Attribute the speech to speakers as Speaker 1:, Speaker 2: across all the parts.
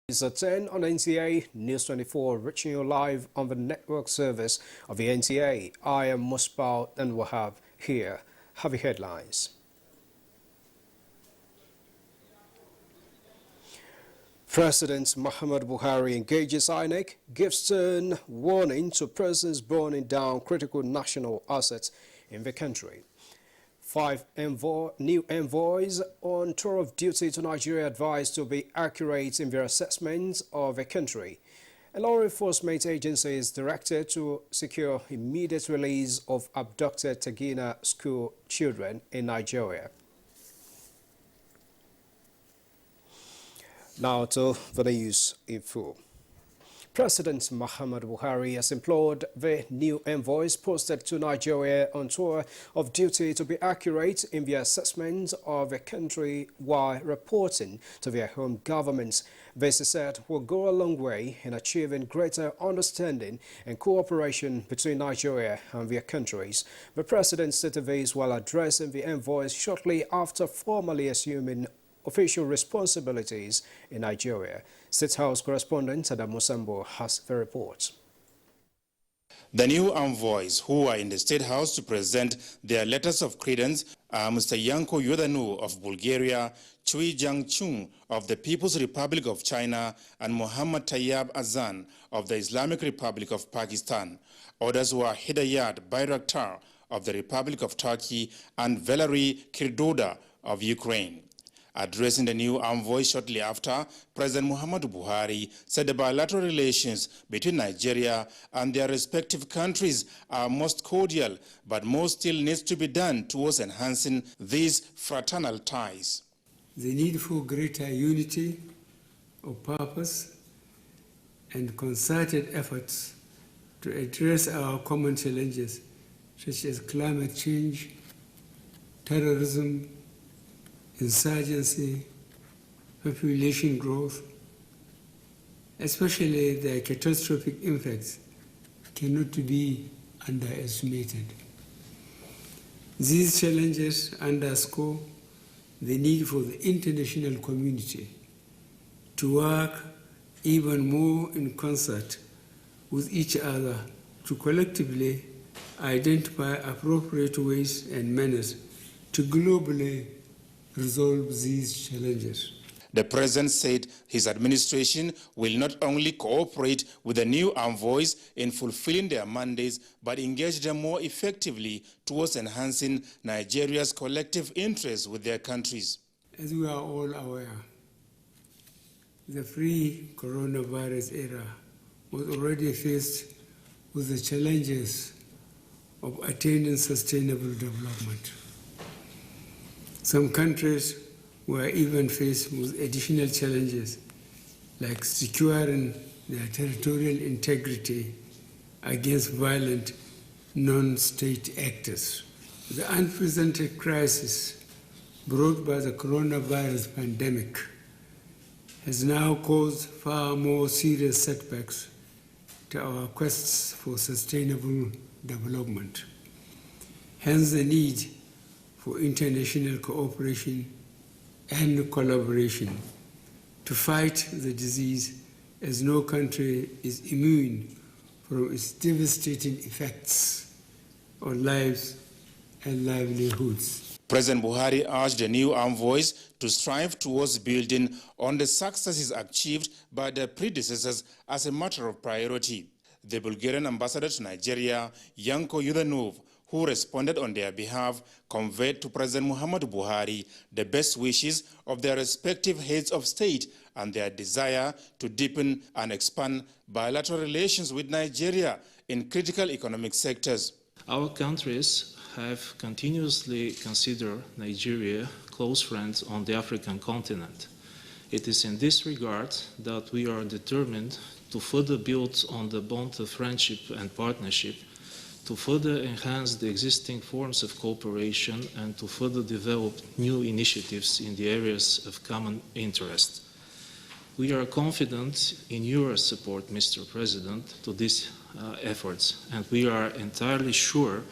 Speaker 1: It's at 10 on NTA News 24, reaching you live on the network service of the NTA. I am Musbal and Wahab. Here have the headlines. President Muhammad Buhari engages INEC, gives stern warning to persons burning down critical national assets in the country. 5 new envoys on tour of duty to Nigeria advised to be accurate in their assessments of the country. And law enforcement agencies directed to secure immediate release of abducted Tagina school children in Nigeria. Now to the news in full. President Muhammad Buhari has implored the new envoys posted to Nigeria on tour of duty to be accurate in their assessment of the country while reporting to their home governments. This, he said, will go a long way in achieving greater understanding and cooperation between Nigeria and their countries. The president stated this while addressing the envoys shortly after formally assuming official responsibilities in Nigeria. State House correspondent Adam Musambo has the report.
Speaker 2: The new envoys who are in the State House to present their letters of credence are Mr. Yanko Yudanu of Bulgaria, Chui Jiangchung of the People's Republic of China, and Muhammad Tayyab Azan of the Islamic Republic of Pakistan. Others were Hidayat Bayraktar of the Republic of Turkey and Valery Kirdoda of Ukraine. Addressing the new envoy shortly after, President Muhammadu Buhari said the bilateral relations between Nigeria and their respective countries are most cordial, but more still needs to be done towards enhancing these fraternal ties.
Speaker 3: The need for greater unity of purpose and concerted efforts to address our common challenges, such as climate change, terrorism, insurgency, population growth, especially their catastrophic impacts, cannot be underestimated. These challenges underscore the need for the international community to work even more in concert with each other to collectively identify appropriate ways and manners to globally resolve these challenges.
Speaker 2: The president said his administration will not only cooperate with the new envoys in fulfilling their mandates, but engage them more effectively towards enhancing Nigeria's collective interests with their countries.
Speaker 3: As we are all aware, the pre-coronavirus era was already faced with the challenges of attaining sustainable development. Some countries were even faced with additional challenges, like securing their territorial integrity against violent non-state actors. The unprecedented crisis brought by the coronavirus pandemic has now caused far more serious setbacks to our quests for sustainable development. Hence the need for international cooperation and collaboration to fight the disease, as no country is immune from its devastating effects on lives and livelihoods.
Speaker 2: President Buhari urged the new envoys to strive towards building on the successes achieved by their predecessors as a matter of priority. The Bulgarian ambassador to Nigeria, Yanko Yudanov, who responded on their behalf, conveyed to President Muhammadu Buhari the best wishes of their respective heads of state and their desire to deepen and expand bilateral relations with Nigeria in critical economic sectors.
Speaker 4: Our countries have continuously considered Nigeria close friends on the African continent. It is in this regard that we are determined to further build on the bond of friendship and partnership, to further enhance the existing forms of cooperation and to further develop new initiatives in the areas of common interest. We are confident in your support, Mr. President, to these efforts, and we are entirely sure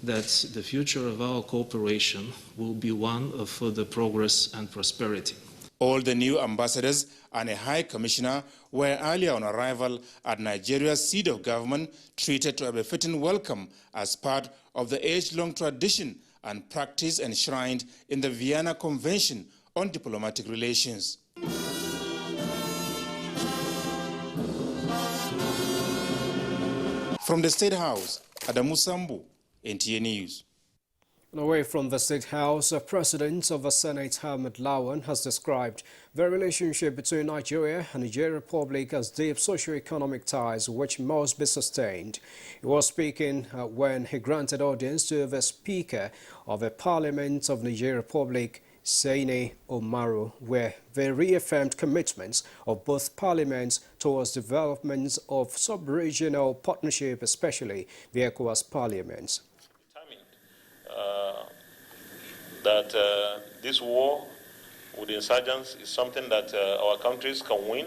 Speaker 4: that the future of our cooperation will be one of further progress and prosperity.
Speaker 2: All the new ambassadors and a high commissioner were earlier on arrival at Nigeria's seat of government treated to a befitting welcome as part of the age-long tradition and practice enshrined in the Vienna Convention on Diplomatic Relations. From the State House, Adamu Sambu, NTA News.
Speaker 1: Away from the State House, the President of the Senate, Ahmed Lawan, has described the relationship between Nigeria and the Nigerian Republic as deep socio-economic ties which must be sustained. He was speaking when he granted audience to the Speaker of the Parliament of the Nigerian Republic, Sani Umaru, where they reaffirmed commitments of both parliaments towards development of sub-regional partnership, especially the ECOWAS parliaments.
Speaker 5: That this war with insurgents is something that our countries can win,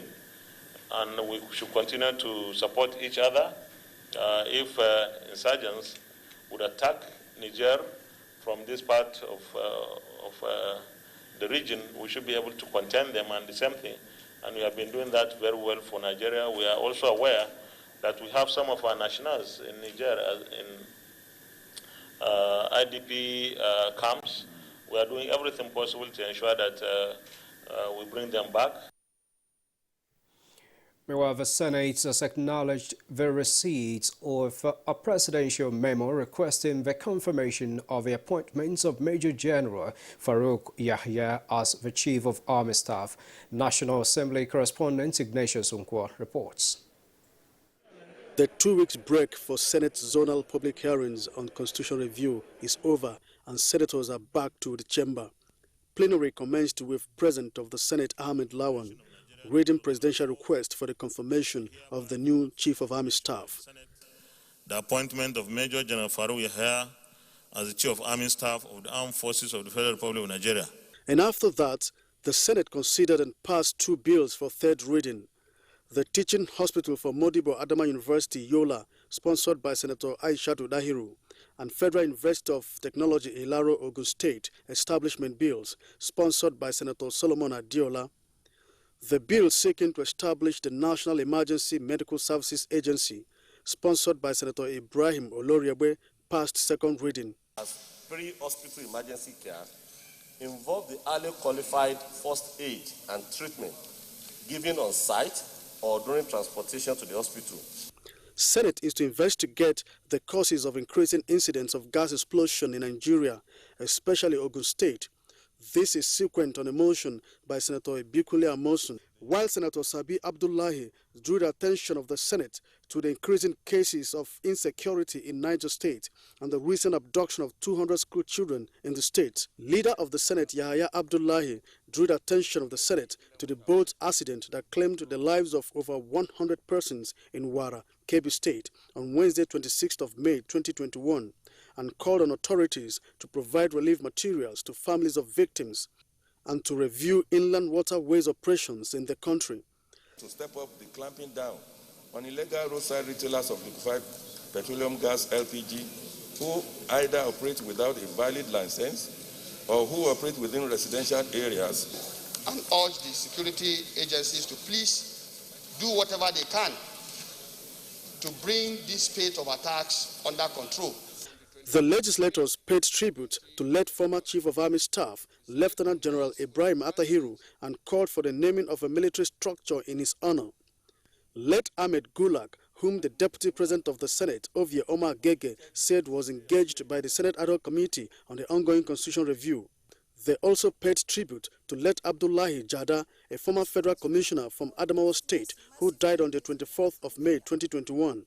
Speaker 5: and we should continue to support each other. If insurgents would attack Niger from this part of the region, we should be able to contain them, and the same thing. And we have been doing that very well for Nigeria. We are also aware that we have some of our nationals in Niger in IDP camps. We are doing everything possible to ensure that we bring them back.
Speaker 1: Meanwhile, the Senate has acknowledged the receipt of a presidential memo requesting the confirmation of the appointment of Major General Farouk Yahya as the Chief of Army Staff. National Assembly correspondent Ignatius Unkwa reports.
Speaker 6: The 2 weeks break for Senate zonal public hearings on constitutional review is over and senators are back to the chamber. Plenary commenced with President of the Senate Ahmed Lawan reading presidential request for the confirmation of the new Chief of Army Staff.
Speaker 7: The appointment of Major General Farouk Yahya as the Chief of Army Staff of the Armed Forces of the Federal Republic of Nigeria.
Speaker 6: And after that, the Senate considered and passed 2 bills for third reading. The Teaching Hospital for Modibo Adama University, Yola, sponsored by Senator Aishatu Dahiru, and Federal University of Technology, Ilaro, Ogun State, establishment bills, sponsored by Senator Solomon Adiola. The bill seeking to establish the National Emergency Medical Services Agency, sponsored by Senator Ibrahim Oloriabe, passed second reading.
Speaker 8: As pre-hospital emergency care involve the early qualified first aid and treatment given on site or during transportation to the hospital.
Speaker 6: Senate is to investigate the causes of increasing incidents of gas explosion in Nigeria, especially Ogun State. This is sequent on a motion by Senator Ibikule Amosun, while Senator Sabi Abdullahi drew the attention of the Senate to the increasing cases of insecurity in Niger State and the recent abduction of 200 school children in the state. Leader of the Senate, Yahya Abdullahi, drew the attention of the Senate to the boat accident that claimed the lives of over 100 persons in Wara, Kebbi State, on Wednesday, 26th of May, 2021, and called on authorities to provide relief materials to families of victims and to review inland waterways operations in the country.
Speaker 9: To step up the clamping down on illegal roadside retailers of liquefied petroleum gas (LPG) who either operate without a valid license or who operate within residential areas.
Speaker 10: And urge the security agencies to please do whatever they can to bring this spate of attacks under control.
Speaker 6: The legislators paid tribute to late former Chief of Army Staff, Lieutenant General Ibrahim Atahiru, and called for the naming of a military structure in his honor. Late Ahmed Gulag, whom the Deputy President of the Senate, Ovie Omar Gege, said was engaged by the Senate Ad hoc Committee on the ongoing constitutional review. They also paid tribute to late Abdullahi Jada, a former federal commissioner from Adamawa State, who died on the 24th of May 2021.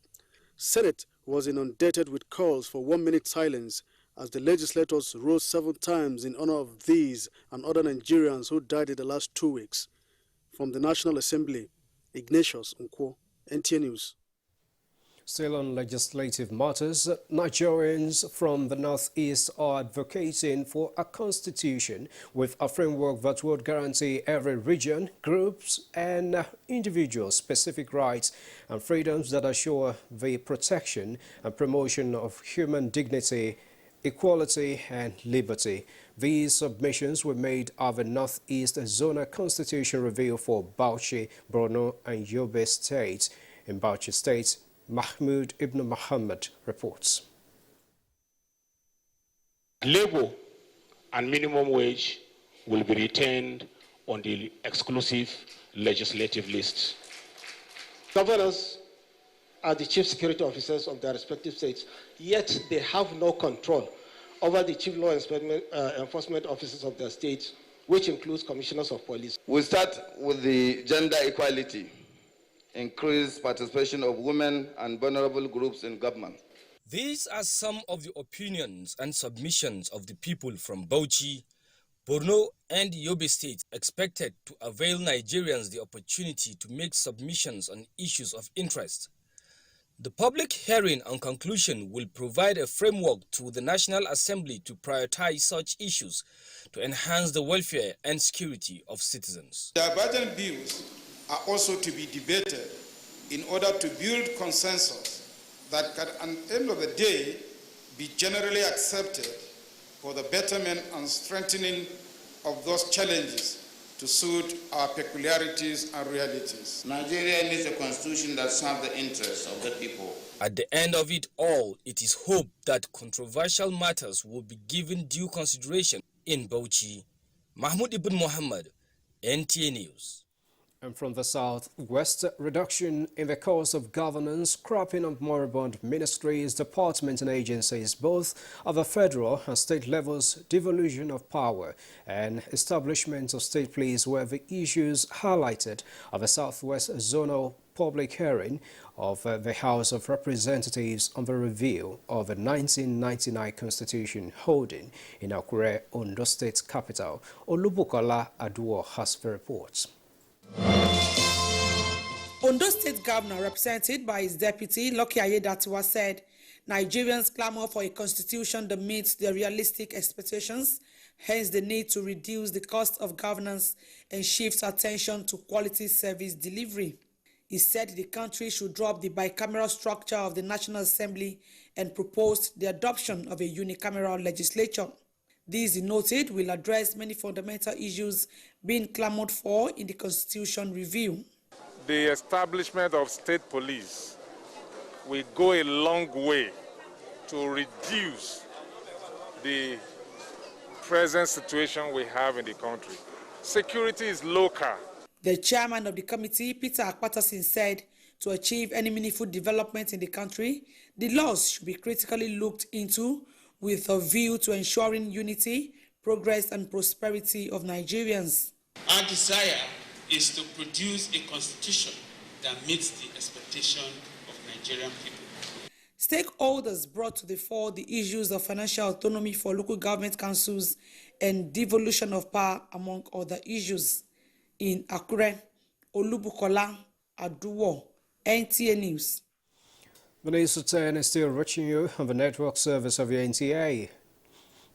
Speaker 6: Senate was inundated with calls for 1 minute silence as the legislators rose 7 times in honor of these and other Nigerians who died in the last 2 weeks. From the National Assembly, Ignatius Unkwo, NTA News.
Speaker 1: Still on legislative matters, Nigerians from the Northeast are advocating for a constitution with a framework that would guarantee every region, groups and individuals specific rights and freedoms that assure the protection and promotion of human dignity, equality and liberty. These submissions were made of a Northeast Zonal Constitution Review for Bauchi, Borno and Yobe states. In Bauchi State, Mahmoud Ibn Muhammad reports.
Speaker 11: Labor and minimum wage will be retained on the exclusive legislative list.
Speaker 12: Governors are the chief security officers of their respective states, yet they have no control over the chief law enforcement officers of their states, which includes commissioners of police.
Speaker 13: We'll start with the gender equality, increased participation of women and vulnerable groups in government.
Speaker 14: These are some of the opinions and submissions of the people from Bauchi, Borno and Yobe states expected to avail Nigerians the opportunity to make submissions on issues of interest. The public hearing and conclusion will provide a framework to the National Assembly to prioritize such issues to enhance the welfare and security of citizens.
Speaker 15: The divergent views are also to be debated in order to build consensus that can, at the end of the day, be generally accepted for the betterment and strengthening of those challenges to suit our peculiarities and realities.
Speaker 16: Nigeria needs a constitution that serves the interests of the people.
Speaker 14: At the end of it all, it is hoped that controversial matters will be given due consideration in Bauchi. Mahmoud Ibn Muhammad, NTA News.
Speaker 1: And from the southwest, reduction in the cost of governance, scrapping of moribund ministries, departments and agencies, both of the federal and state levels, devolution of power, and establishment of state police were the issues highlighted at the southwest zonal public hearing of the House of Representatives on the review of the 1999 Constitution holding in Akure, Ondo State capital. Olubukola Aduo has the reports.
Speaker 17: Ondo State Governor, represented by his deputy, Lucky Ayedatiwa, said Nigerians clamor for a constitution that meets their realistic expectations, hence the need to reduce the cost of governance and shift attention to quality service delivery. He said the country should drop the bicameral structure of the National Assembly and proposed the adoption of a unicameral legislature. This, he noted, will address many fundamental issues being clamored for in the Constitution review.
Speaker 18: The establishment of state police will go a long way to reduce the present situation we have in the country. Security is local.
Speaker 17: The chairman of the committee, Peter Akpatasin, said to achieve any meaningful development in the country, the laws should be critically looked into with a view to ensuring unity, progress and prosperity of Nigerians.
Speaker 19: Our desire is to produce a constitution that meets the expectation of Nigerian people.
Speaker 17: Stakeholders brought to the fore the issues of financial autonomy for local government councils and devolution of power, among other issues. In Akure, Olubukola Aduwo, NTA News.
Speaker 1: The news at 10 is still reaching you on the network service of the NTA.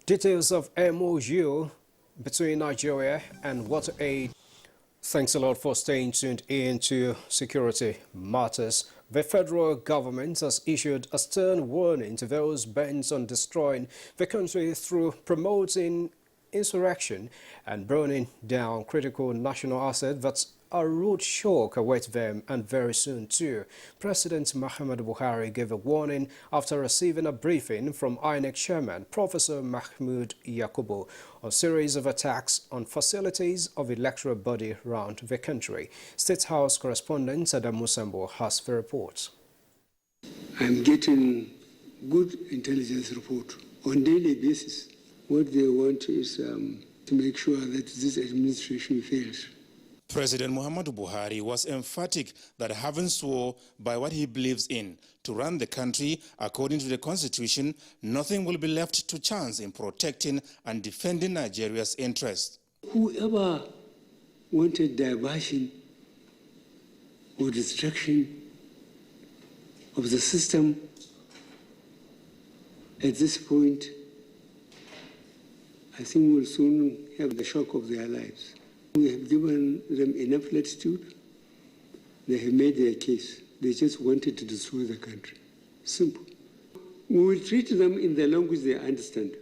Speaker 1: Details of MOU between Nigeria and WaterAid. Thanks a lot for staying tuned in to Security Matters. The federal government has issued a stern warning to those bent on destroying the country through promoting insurrection and burning down critical national assets that a rude shock awaits them, and very soon too. President Muhammadu Buhari gave a warning after receiving a briefing from INEC chairman Professor Mahmoud Yakubu on a series of attacks on facilities of electoral body around the country. State House correspondent Adam Musambo has the report.
Speaker 3: I'm getting good intelligence report on daily basis. What they want is to make sure that this administration fails.
Speaker 2: President Muhammadu Buhari was emphatic that having swore by what he believes in to run the country according to the Constitution, nothing will be left to chance in protecting and defending Nigeria's interests.
Speaker 3: Whoever wanted diversion or destruction of the system at this point, I think will soon have the shock of their lives. We have given them enough latitude. They have made their case. They just wanted to destroy the country. Simple. We will treat them in the language they understand.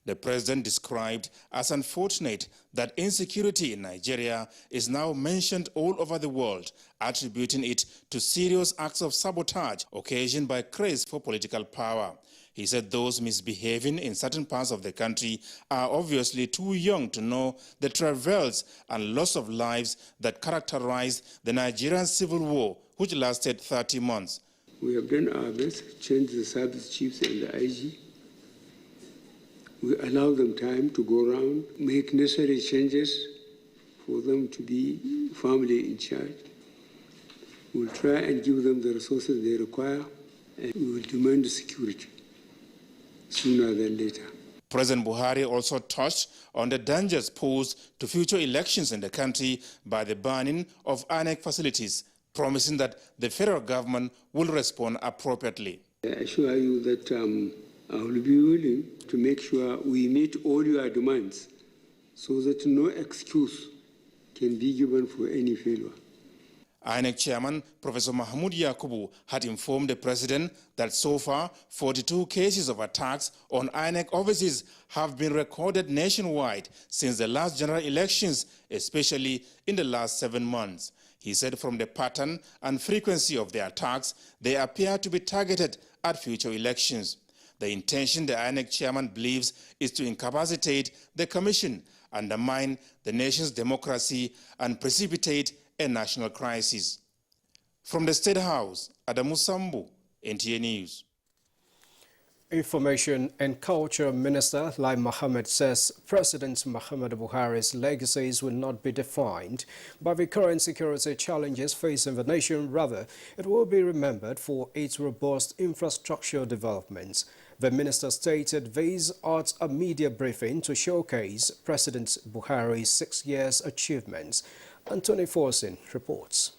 Speaker 2: The president described as unfortunate that insecurity in Nigeria is now mentioned all over the world, attributing it to serious acts of sabotage occasioned by craze for political power. He said those misbehaving in certain parts of the country are obviously too young to know the travails and loss of lives that characterized the Nigerian civil war, which lasted 30 months.
Speaker 3: We have done our best to change the service chiefs and the IG. We allow them time to go around, make necessary changes for them to be firmly in charge. We'll try and give them the resources they require, and we will demand security sooner than later.
Speaker 2: President Buhari also touched on the dangers posed to future elections in the country by the banning of INEC facilities, promising that the federal government will respond appropriately.
Speaker 3: I assure you that I will be willing to make sure we meet all your demands so that no excuse can be given for any failure.
Speaker 2: INEC Chairman Professor Mahmoud Yakubu had informed the president that so far 42 cases of attacks on INEC offices have been recorded nationwide since the last general elections, especially in the last 7 months. He said from the pattern and frequency of the attacks, they appear to be targeted at future elections. The intention, the INEC chairman believes, is to incapacitate the commission, undermine the nation's democracy, and precipitate a national crisis. From the State House, Adamu Sambu, NTA News.
Speaker 1: Information and Culture Minister Lai Mohammed says President Muhammadu Buhari's legacies will not be defined by the current security challenges facing the nation. Rather, it will be remembered for its robust infrastructure developments. The minister stated these at a media briefing to showcase President Buhari's 6 years achievements. Anthony Forson reports.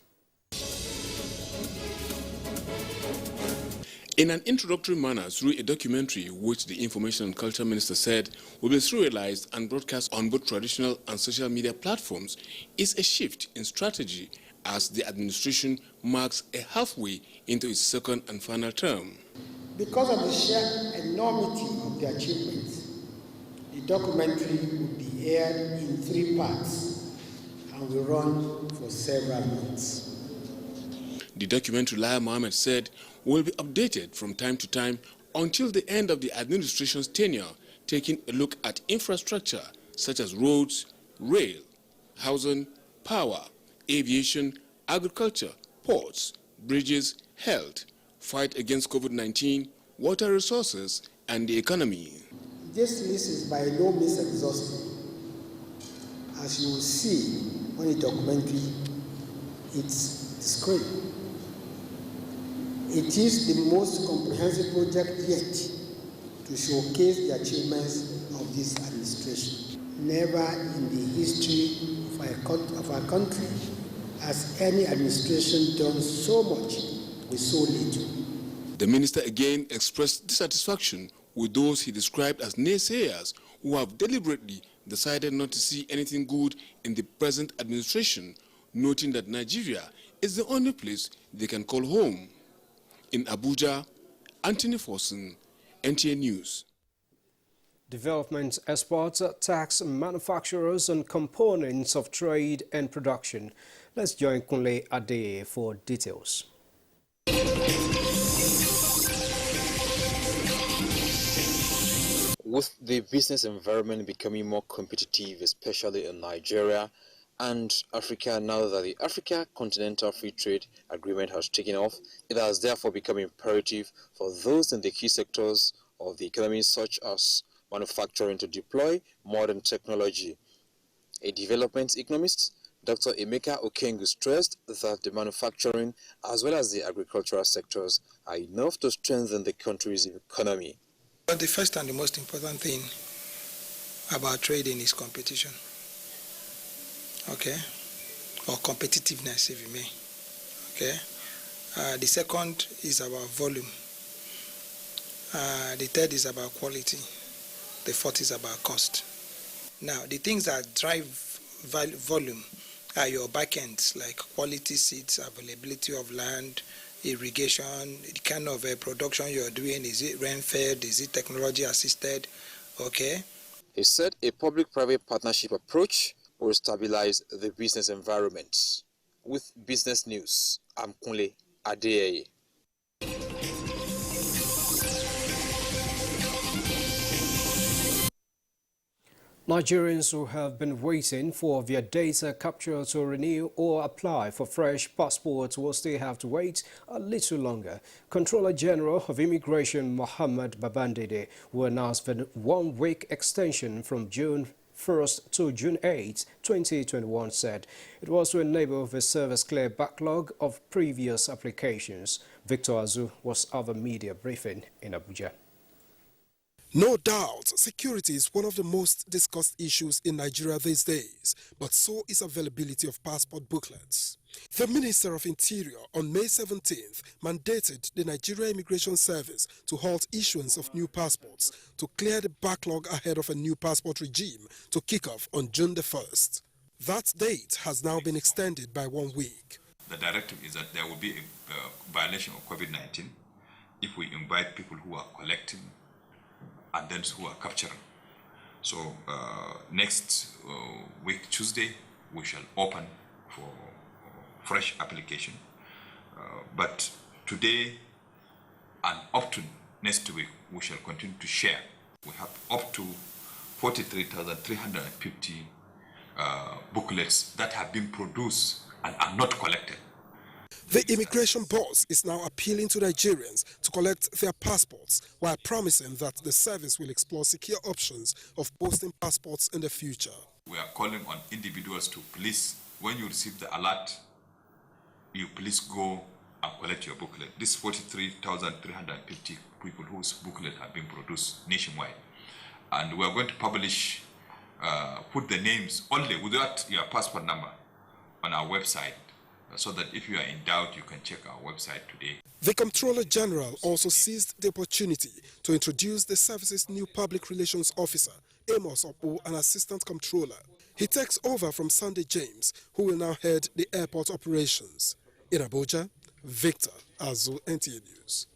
Speaker 20: In an introductory manner through a documentary which the Information and Culture Minister said will be serialized and broadcast on both traditional and social media platforms, is a shift in strategy as the administration marks a halfway into its second and final term.
Speaker 21: Because of the sheer enormity of the achievements, the documentary will be aired in 3 parts and will run for several months.
Speaker 20: The documentary, Lai Mohammed said, will be updated from time to time until the end of the administration's tenure, taking a look at infrastructure such as roads, rail, housing, power, aviation, agriculture, ports, bridges, health, fight against COVID-19, water resources, and the economy.
Speaker 21: This list is by no means exhaustive. As you will see when the documentary hits the screen. It is the most comprehensive project yet to showcase the achievements of this administration. Never in the history of our country has any administration done so much with so little.
Speaker 20: The minister again expressed dissatisfaction with those he described as naysayers who have deliberately decided not to see anything good in the present administration, noting that Nigeria is the only place they can call home. In Abuja, Anthony Forson, NTA News.
Speaker 1: Development exports tax manufacturers on components of trade and production. Let's join Kunle Ade for details.
Speaker 22: With the business environment becoming more competitive, especially in Nigeria and Africa, now that the Africa Continental Free Trade Agreement has taken off, it has therefore become imperative for those in the key sectors of the economy, such as manufacturing, to deploy modern technology. A development economist, Dr. Emeka Okengu, stressed that the manufacturing as well as the agricultural sectors are enough to strengthen the country's economy.
Speaker 23: But the first and the most important thing about trading is competition. Okay, or competitiveness, if you may. Okay, the second is about volume. The third is about quality. The fourth is about cost. Now, the things that drive volume are your backends, like quality seeds, availability of land, irrigation, the kind of production you're doing. Is it rain-fed? Is it technology assisted? Okay,
Speaker 22: He said a public-private partnership approach will stabilize the business environment. With business news, I'm Kunle Adeyeye.
Speaker 1: Nigerians who have been waiting for their data capture to renew or apply for fresh passports will still have to wait a little longer. Controller General of Immigration Mohammed Babandide will announce the one-week extension from June 1st to June 8, 2021 said it was to enable the service clear backlog of previous applications. Victor Azu was at the media briefing in Abuja.
Speaker 4: No doubt, security is one of the most discussed issues in Nigeria these days, but so is availability of passport booklets. The Minister of Interior on May 17th mandated the Nigeria Immigration Service to halt issuance of new passports to clear the backlog ahead of a new passport regime to kick off on June the 1st. That date has now been extended by 1 week.
Speaker 5: The directive is that there will be a violation of COVID-19 if we invite people who are collecting and then who are capturing. So next week, Tuesday, we shall open for fresh application. But today and up to next week, we shall continue to share. We have up to 43,350 booklets that have been produced and are not collected.
Speaker 4: The immigration boss is now appealing to Nigerians to collect their passports while promising that the service will explore secure options of posting passports in the future.
Speaker 5: We are calling on individuals to please, when you receive the alert, you please go and collect your booklet. This 43,350 people whose booklet have been produced nationwide. And we are going to publish, put the names only without your passport number on our website, so that if you are in doubt, you can check our website today.
Speaker 4: The Comptroller General also seized the opportunity to introduce the service's new Public Relations Officer, Amos Opo, an Assistant Comptroller. He takes over from Sunday James, who will now head the airport operations. In Abuja, Victor Azu, NTA News.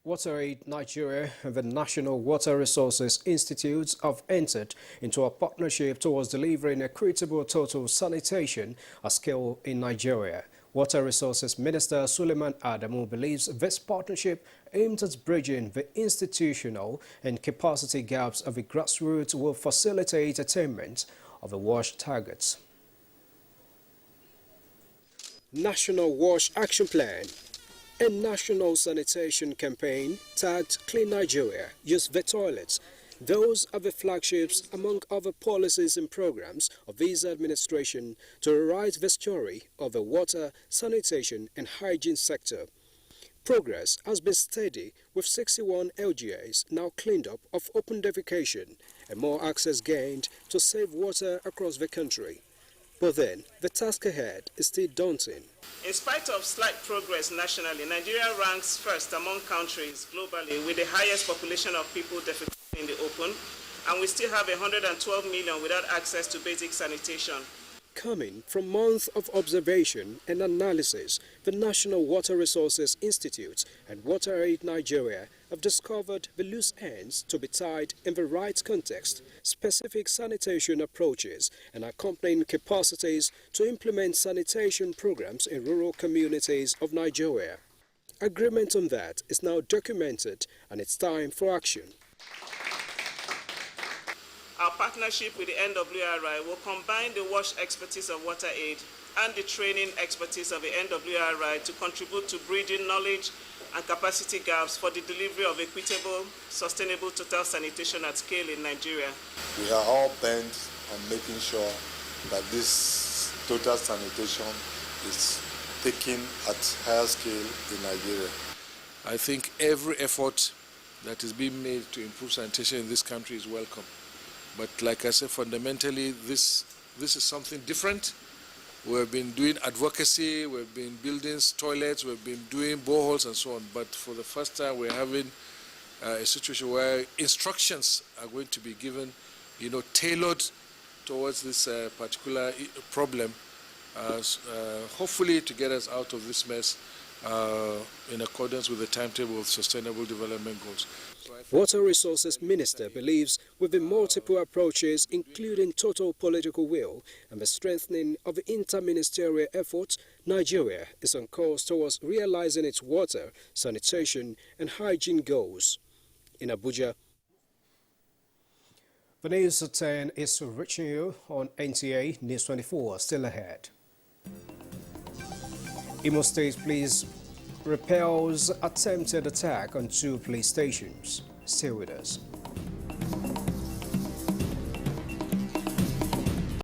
Speaker 1: WaterAid Nigeria and the National Water Resources Institute have entered into a partnership towards delivering equitable total sanitation at scale in Nigeria. Water Resources Minister Suleiman Adamu believes this partnership aimed at bridging the institutional and capacity gaps of the grassroots will facilitate attainment of the WASH targets. National WASH Action Plan. A national sanitation campaign tagged Clean Nigeria, Use the Toilets. Those are the flagships among other policies and programs of this administration to rewrite the story of the water, sanitation and hygiene sector. Progress has been steady with 61 LGAs now cleaned up of open defecation and more access gained to save water across the country. But then, the task ahead is still daunting.
Speaker 7: In spite of slight progress nationally, Nigeria ranks first among countries globally with the highest population of people defecating in the open, and we still have 112 million without access to basic sanitation.
Speaker 1: Coming from months of observation and analysis, the National Water Resources Institute and WaterAid Nigeria have discovered the loose ends to be tied in the right context, specific sanitation approaches and accompanying capacities to implement sanitation programs in rural communities of Nigeria. Agreement on that is now documented and it's time for action.
Speaker 7: Our partnership with the NWRI will combine the WASH expertise of WaterAid and the training expertise of the NWRI to contribute to bridging knowledge and capacity gaps for the delivery of equitable, sustainable total sanitation at scale in Nigeria.
Speaker 24: We are all bent on making sure that this total sanitation is taken at higher scale in Nigeria.
Speaker 25: I think every effort that is being made to improve sanitation in this country is welcome. But like I said, fundamentally, this is something different. We've been doing advocacy, we've been building toilets, we've been doing boreholes and so on. But for the first time, we're having a situation where instructions are going to be given, tailored towards this particular problem, hopefully to get us out of this mess in accordance with the timetable of Sustainable Development Goals.
Speaker 1: Water Resources Minister believes with the multiple approaches, including total political will and the strengthening of the inter-ministerial efforts, Nigeria is on course towards realizing its water, sanitation and hygiene goals. In Abuja, the news at 10 is reaching you on NTA News 24, still ahead. Imo State Police repels attempted attack on 2 police stations. Stay with us.